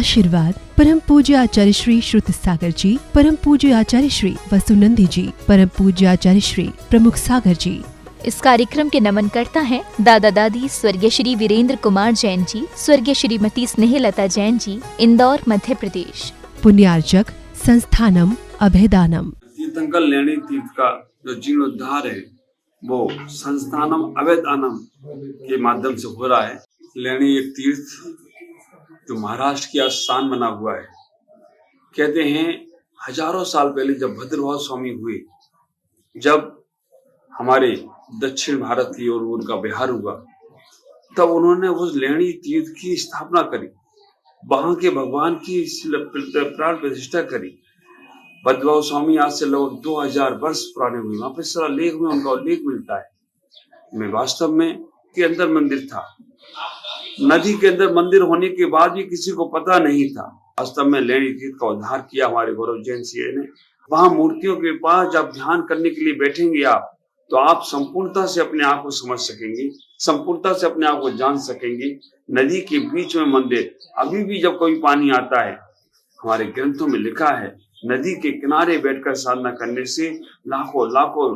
आशीर्वाद परम पूज्य आचार्य श्री श्रुत सागर जी, परम पूज्य आचार्य श्री वसुनंदी जी, परम पूज्य आचार्य श्री प्रमुख सागर जी। इस कार्यक्रम के नमन करता है दादा दादी स्वर्गीय श्री वीरेंद्र कुमार जैन जी, स्वर्गीय श्रीमती स्नेहलता जैन जी, इंदौर मध्य प्रदेश। पुण्यार्चक संस्थानम अभेदानम। तीर्थंकर लेणी तीर्थ का जो जीर्णोद्धार है वो संस्थानम अभेदानम के माध्यम से हो रहा है। लेणी एक तीर्थ जो महाराष्ट्र की स्थान बना हुआ है। कहते हैं हजारों साल पहले जब भद्रभाव स्वामी हुए, जब हमारे दक्षिण भारत की ओर उनका बिहार हुआ, तब उन्होंने उस लेणी तीर्थ की स्थापना करी, वहां के भगवान की प्राण प्रतिष्ठा करी। भद्रभाव स्वामी आज से लगभग 2000 वर्ष पुराने हुए। वहां पर सारा लेख में उनका उल्लेख मिलता है। मैं वास्तव में के अंदर मंदिर था, नदी के अंदर मंदिर होने के बाद भी किसी को पता नहीं था। वास्तव में लेणी तीर्थ का उद्धार किया हमारे गौरव जैन सिंह ने। वहां मूर्तियों के पास जब ध्यान करने के लिए बैठेंगे आप, तो आप संपूर्णता से अपने आप को समझ सकेंगे, संपूर्णता से अपने आप को जान सकेंगे। नदी के बीच में मंदिर, अभी भी जब कोई पानी आता है, हमारे ग्रंथों में लिखा है नदी के किनारे बैठकर साधना करने से लाखों लाखों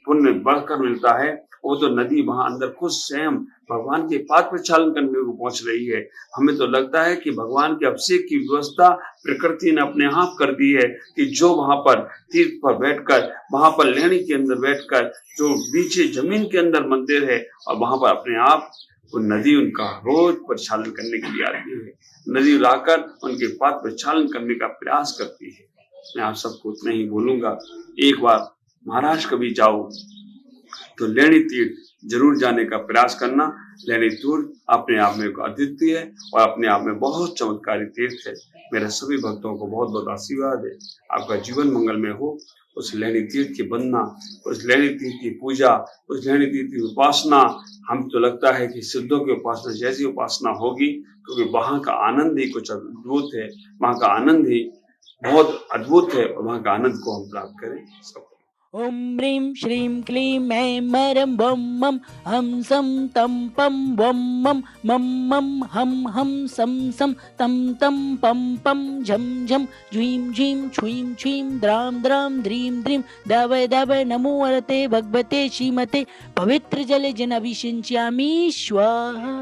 पुण्य बढ़कर मिलता है। वो तो नदी वहां अंदर खुद स्वयं भगवान के पाद प्रक्षालन करने को पहुंच रही है। हमें तो लगता है कि भगवान के अभिषेक की व्यवस्था प्रकृति ने अपने आप कर दी है कि जो वहां पर तीर्थ पर बैठकर, वहां पर लेणी के अंदर बैठकर, जो नीचे जमीन के अंदर मंदिर है, और वहां पर अपने आप वो नदी उनका रोज प्रक्षालन करने के लिए आती है। नदी लाकर उनके पाद प्रक्षालन करने का प्रयास करती है। मैं आप सबको उतना ही बोलूंगा, एक बार महाराष्ट्र कभी जाओ तो लेणी तीर्थ जरूर जाने का प्रयास करना। लेणी तीर्थ अपने आप में अद्वितीय है और अपने आप में बहुत चमत्कारी तीर्थ है। मेरे सभी भक्तों को बहुत बहुत आशीर्वाद है। आपका जीवन मंगलमय हो। उस लेणी तीर्थ की वंदना, उस लेणी तीर्थ की पूजा, उस लेणी तीर्थ की उपासना, हम तो लगता है कि सिद्धों की उपासना जैसी उपासना होगी, क्योंकि वहां का आनंद ही कुछ अद्भुत है। वहां का आनंद ही बहुत अद्भुत है और वहां का आनंद को हम प्राप्त करें। सब ओम ह्रीं श्रीं क्लीं ऐं मरं वं मं हम सं तं पं वं मं मं मं हम सं सं तं तं पं पं झं झं ज्वीं झीं छुईं छुईं द्रां द्रां द्रीं द्रीं दवै दवै नमो वरते भगवते श्रीमते पवित्र जले जनाभिषिञ्चामि स्वाहा।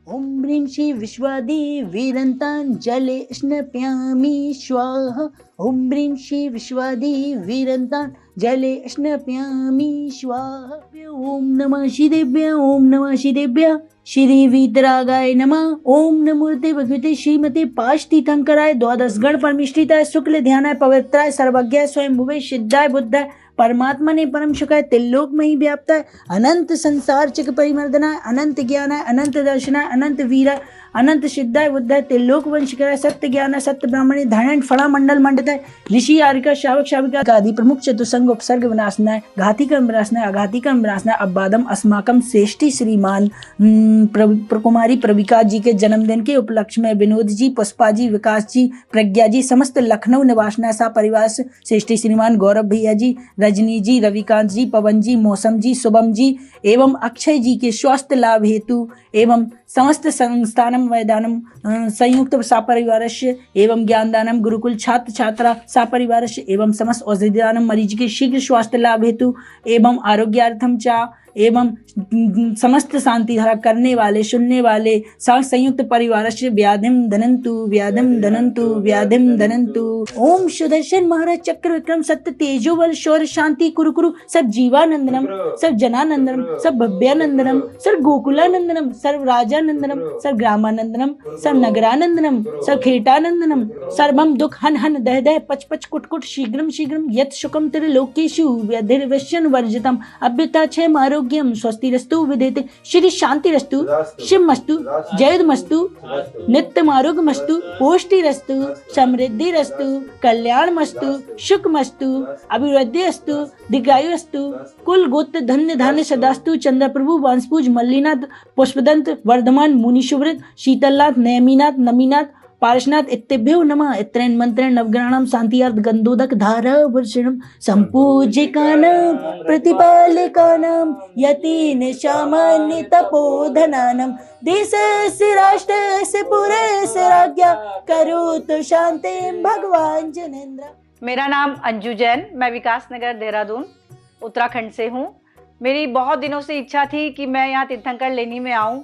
ओम ह्रीं श्री विश्वादिवीरन्तां जले स्नापयामि स्वाहा। ओम ह्रीं श्री विश्वादिवीरन्तां जले स्नापयामि स्वाहा। ओम नमः श्रीदेव्या, ओम नमः श्रीदेव्या, श्री वीतरागाय नमः। ओम नमोते भगवते श्रीमते पाशतीर्थंकराय द्वादश गण परमिष्ठिताय शुक्ल ध्यानाय पवित्राय सर्वज्ञाय स्वयं भुवे सिद्धाय बुद्धाय परमात्मा ने परम सुखाय त्रिलोक में ही व्याप्त है। अनंत संसार चक परिमर्दनाय, अनंत ज्ञानाय, अनंत दर्शनाय, अनंत वीराय, अनंत सिद्धाय बुद्धाय त्रिलोक वंशकराय सत्य ज्ञानाय, सत्य ब्राह्मणी धारण फणा मंडल मंडिताय ऋषि आरिका शावक शाविका आदि प्रमुख चतुसंग उपसर्ग विनाशनाय घातिकर्म विनाशनाय अघातिकर्म विनाशनाय अबादम अस्माकम श्रेष्ठी श्रीमान कुमारी प्रविका जी के जन्मदिन के उपलक्ष्य में विनोद जी, पुष्पा जी, विकास जी, प्रज्ञा जी, समस्त लखनऊ निवासना सा परिवार से श्रेष्ठी श्रीमान गौरव भैया जी, रजनी जी, रविकांत जी, पवन जी, मौसम जी, शुभम जी एवं अक्षय जी के स्वास्थ्य लाभ हेतु एवं समस्त संस्थानम वैदानम संयुक्त सापरिवारस्य एवं ज्ञानदानम गुरुकुल छात्र छात्रा सापरिवारस्य एवं समस्त औषधिदानम मरीज के शीघ्र स्वास्थ्य लाभ हेतु एवं आरोग्यार्थम चा एवं समस्त शांति धारा करने वाले सुनने वाले संयुक्त परिवार से व्याधिम धनंतु व्याधिम धनंतु व्याधिम धनंतु। ओम सुदर्शन महाराज चक्र विक्रम सत्य तेजो बल शौर्य शांति कुरु कुरु सब जीवानंदनम, सब जनानंदनम, सब भव्यानंदनम, सब गोकुलानंदनम, सर्व राजानंदनम, सब ग्रामानंदनम, सब नगरानंदनम, सब खेटानंदनम, सर्वम दुख हन हन दह दह पच पच कुट कुट शीघ्रम शीघ्रम यत शुकम त्रिलोकेषु व्यधिर्वश्यन वर्जितम अभ्यता क्षय मारो स्वस्तिरस्तु विदेते श्री शांतिरस्तु शिवमस्तु जयदमस्तु नित्यमारोग्यमस्तु पुष्टिरस्तु समृद्धिरस्तु कल्याणमस्तु सुखमस्तु अभिवृद्धिरस्तु दीर्घायुरस्तु कुल गोत्र धन्य धान्य सदास्तु चंद्र प्रभु वंशपूज मल्लीनाथ पुष्पदंत वर्धमान मुनि सुव्रत शीतलनाथ नयमीनाथ नमीनाथ पार्श्वनाथ इत्यभ्यो नमः। इत्रेण मंत्रेण नवग्रहाणां शांतियार्थ गंधोदक धारा वर्षणम संपूज्यकानां प्रतिपालकानां यतीन सामान्य तपोधनानां देशस्य राष्ट्रस्य पुरस्य राज्ञा करोतु शांतिं भगवान जनेन्द्र। मेरा नाम अंजू जैन, मैं विकास नगर देहरादून उत्तराखंड से हूँ। मेरी बहुत दिनों से इच्छा थी कि मैं यहाँ तीर्थंकर लेनी में आऊँ।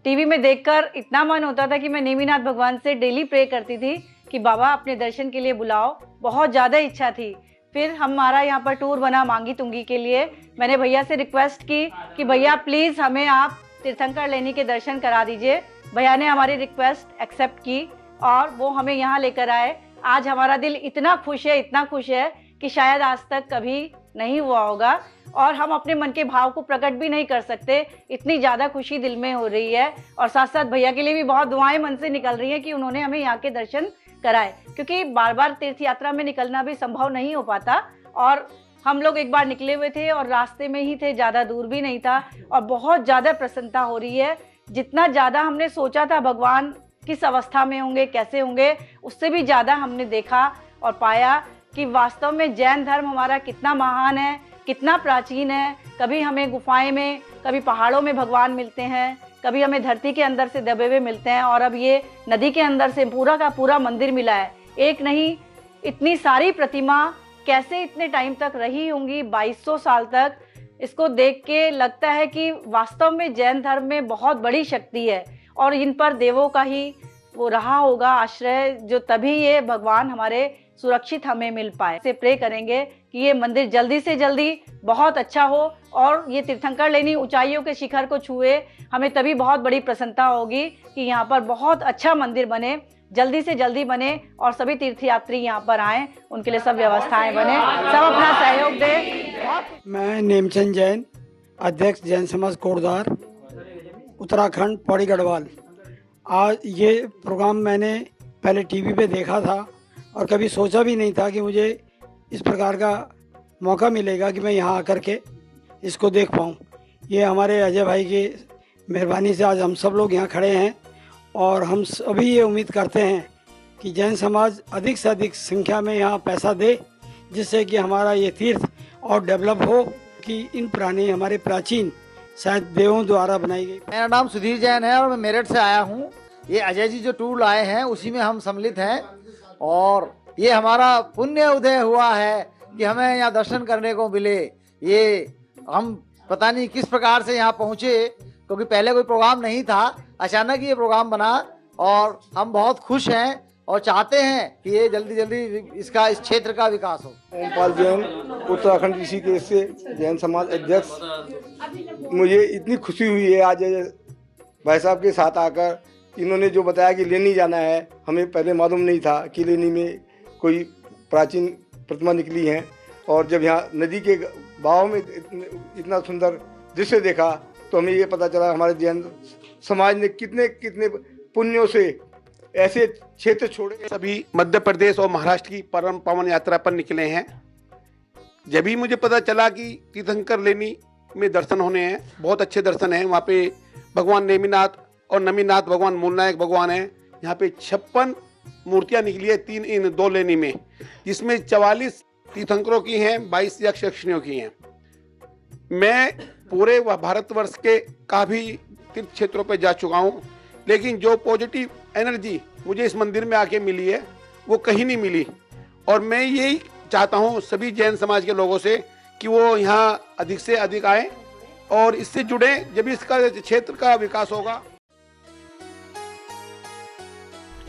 टीवी में देखकर इतना मन होता था कि मैं नेमिनाथ भगवान से डेली प्रे करती थी कि बाबा अपने दर्शन के लिए बुलाओ। बहुत ज़्यादा इच्छा थी। फिर हमारा यहाँ पर टूर बना मांगी तुंगी के लिए। मैंने भैया से रिक्वेस्ट की कि भैया प्लीज़ हमें आप तीर्थंकर लेनी के दर्शन करा दीजिए। भैया ने हमारी रिक्वेस्ट एक्सेप्ट की और वो हमें यहाँ लेकर आए। आज हमारा दिल इतना खुश है कि शायद आज तक कभी नहीं हुआ होगा और हम अपने मन के भाव को प्रकट भी नहीं कर सकते। इतनी ज़्यादा खुशी दिल में हो रही है और साथ साथ भैया के लिए भी बहुत दुआएं मन से निकल रही हैं कि उन्होंने हमें यहाँ के दर्शन कराए, क्योंकि बार बार तीर्थ यात्रा में निकलना भी संभव नहीं हो पाता। और हम लोग एक बार निकले हुए थे और रास्ते में ही थे, ज़्यादा दूर भी नहीं था और बहुत ज़्यादा प्रसन्नता हो रही है। जितना ज़्यादा हमने सोचा था भगवान किस अवस्था में होंगे, कैसे होंगे, उससे भी ज़्यादा हमने देखा और पाया कि वास्तव में जैन धर्म हमारा कितना महान है, कितना प्राचीन है। कभी हमें गुफाएं में, कभी पहाड़ों में भगवान मिलते हैं, कभी हमें धरती के अंदर से दबे हुए मिलते हैं और अब ये नदी के अंदर से पूरा का पूरा मंदिर मिला है। एक नहीं, इतनी सारी प्रतिमा कैसे इतने टाइम तक रही होंगी, 2200 साल तक। इसको देख के लगता है कि वास्तव में जैन धर्म में बहुत बड़ी शक्ति है और इन पर देवों का ही वो रहा होगा आश्रय, जो तभी ये भगवान हमारे सुरक्षित हमें मिल पाए। से प्रे करेंगे कि ये मंदिर जल्दी से जल्दी बहुत अच्छा हो और ये तीर्थंकर लेनी ऊंचाइयों के शिखर को छुए। हमें तभी बहुत बड़ी प्रसन्नता होगी कि यहाँ पर बहुत अच्छा मंदिर बने, जल्दी से जल्दी बने और सभी तीर्थयात्री यहाँ पर आएँ, उनके लिए सब व्यवस्थाएं बने, सब अपना सहयोग दें। मैं नेमचंद जैन, अध्यक्ष जैन समाज कोटद्वार, उत्तराखंड, पौड़ी गढ़वाल। आज ये प्रोग्राम मैंने पहले टीवी पे देखा था और कभी सोचा भी नहीं था कि मुझे इस प्रकार का मौका मिलेगा कि मैं यहाँ आकर के इसको देख पाऊँ। ये हमारे अजय भाई की मेहरबानी से आज हम सब लोग यहाँ खड़े हैं और हम सभी ये उम्मीद करते हैं कि जैन समाज अधिक से अधिक संख्या में यहाँ पैसा दे, जिससे कि हमारा ये तीर्थ और डेवलप हो, कि इन पुराने हमारे प्राचीन शायद देवों द्वारा बनाई गई। मेरा नाम सुधीर जैन है और मैं मेरठ से आया हूँ। ये अजय जी जो टूर लाए हैं उसी में हम सम्मिलित हैं और ये हमारा पुण्य उदय हुआ है कि हमें यहाँ दर्शन करने को मिले। ये हम पता नहीं किस प्रकार से यहाँ पहुँचे, क्योंकि पहले कोई प्रोग्राम नहीं था, अचानक ये प्रोग्राम बना और हम बहुत खुश हैं और चाहते हैं कि ये जल्दी जल्दी इस क्षेत्र का विकास हो। ओमपाल जैन, उत्तराखंड ऋषिकेश से जैन समाज अध्यक्ष। मुझे इतनी खुशी हुई है आज भाई साहब के साथ आकर। इन्होंने जो बताया कि लेनी जाना है, हमें पहले मालूम नहीं था कि लेनी में कोई प्राचीन प्रतिमा निकली है। और जब यहाँ नदी के बहाव में इतना सुंदर दृश्य देखा तो हमें ये पता चला हमारे जैन समाज ने कितने कितने पुण्यों से ऐसे क्षेत्र छोड़े। सभी मध्य प्रदेश और महाराष्ट्र की परम पावन यात्रा पर निकले हैं। जब भी मुझे पता चला कि तीर्थंकर लेनी में दर्शन होने हैं, बहुत अच्छे दर्शन हैं। वहाँ पे भगवान नेमिनाथ और नमीनाथ भगवान मूलनायक भगवान हैं। यहाँ पे 56 मूर्तियाँ निकली है इन 2 लेनी में, जिसमें 44 तीर्थंकरों की हैं, 22 यक्ष यक्षिणियों की हैं। मैं पूरे भारतवर्ष के काफ़ी तीर्थ क्षेत्रों पे जा चुका हूँ, लेकिन जो पॉजिटिव एनर्जी मुझे इस मंदिर में आके मिली है वो कहीं नहीं मिली। और मैं यही चाहता हूँ सभी जैन समाज के लोगों से कि वो यहाँ अधिक से अधिक आए और इससे जुड़े, जब इसका क्षेत्र का विकास होगा।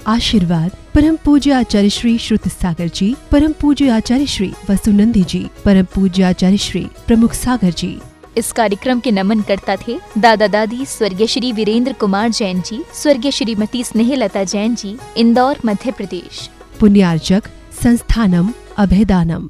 आशीर्वाद परम पूज्य आचार्य श्री श्रुत सागर जी, परम पूज्य आचार्य श्री वसुनंदी जी, परम पूज्य आचार्य श्री प्रमुख सागर जी। इस कार्यक्रम के नमन करता थे दादा दादी स्वर्गीय श्री वीरेंद्र कुमार जैन जी, स्वर्गीय श्रीमती स्नेहलता जैन जी, इंदौर, मध्य प्रदेश। पुण्यार्जक संस्थानम अभेदानम।